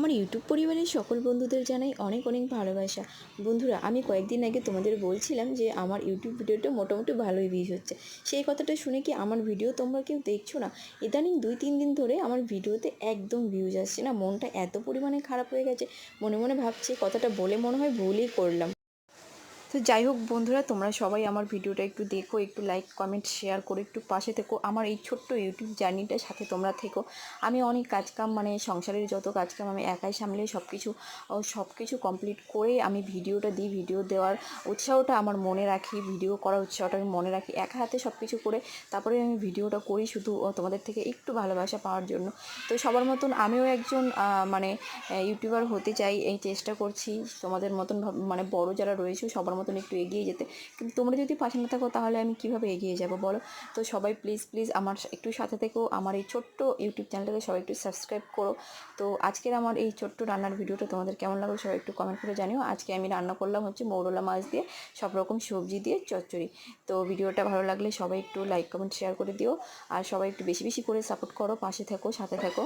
আমার ইউটিউব পরিবারের সকল বন্ধুদের জানাই অনেক অনেক ভালোবাসা। বন্ধুরা, আমি কয়েকদিন আগে তোমাদের বলছিলাম যে আমার ইউটিউব ভিডিওটা মোটামুটি ভালোই ভিউজ হচ্ছে। সেই কথাটা শুনে কি আমার ভিডিও তোমরা কেউ দেখছো না? ইদানিং 2-3 দিন ধরে আমার ভিডিওতে একদম ভিউজ আসছে না। মনটা এত পরিমাণে খারাপ হয়ে গেছে, মনে মনে ভাবছি কথাটা বলে মনে হয় ভুলই করলাম। তো যাই হোক বন্ধুরা, তোমরা সবাই আমার ভিডিওটা একটু দেখো, একটু লাইক কমেন্ট শেয়ার করে একটু পাশে থেকো। আমার এই ছোট্ট ইউটিউব জার্নিটার সাথে তোমরা থেকো। আমি অনেক কাজকাম মানে সংসারের যত কাজকাম আমি একাই সামলে সব কিছু কমপ্লিট করে আমি ভিডিওটা দিই। ভিডিও দেওয়ার উৎসাহটা আমার মনে রাখি, ভিডিও করার উৎসাহটা আমি মনে রাখি, একা হাতে সব কিছু করে তারপরে আমি ভিডিওটা করি শুধু তোমাদের থেকে একটু ভালোবাসা পাওয়ার জন্য। তো সবার মতন আমিও একজন মানে ইউটিউবার হতে চাই, এই চেষ্টা করছি তোমাদের মতন মানে বড় যারা রয়েছে সবার মতন একটু এগিয়ে যেতে। কিন্তু তোমরা যদি পাশে না থাকো তাহলে আমি কীভাবে এগিয়ে যাব বলো? তো সবাই প্লিজ প্লিজ আমার একটু সাথে থেকেও, আমার এই ছোট্ট ইউটিউব চ্যানেলটাকে সবাই একটু সাবস্ক্রাইব করো। তো আজকের আমার এই ছোট্ট রান্নার ভিডিওটা তোমাদের কেমন লাগলো সবাই একটু কমেন্ট করে জানিও। আজকে আমি রান্না করলাম হচ্ছে মৌরলা মাছ দিয়ে সব রকম সবজি দিয়ে চচ্চড়ি। তো ভিডিওটা ভালো লাগলে সবাই একটু লাইক কমেন্ট শেয়ার করে দিও, আর সবাই একটু বেশি বেশি করে সাপোর্ট করো, পাশে থেকো, সাথে থেকো।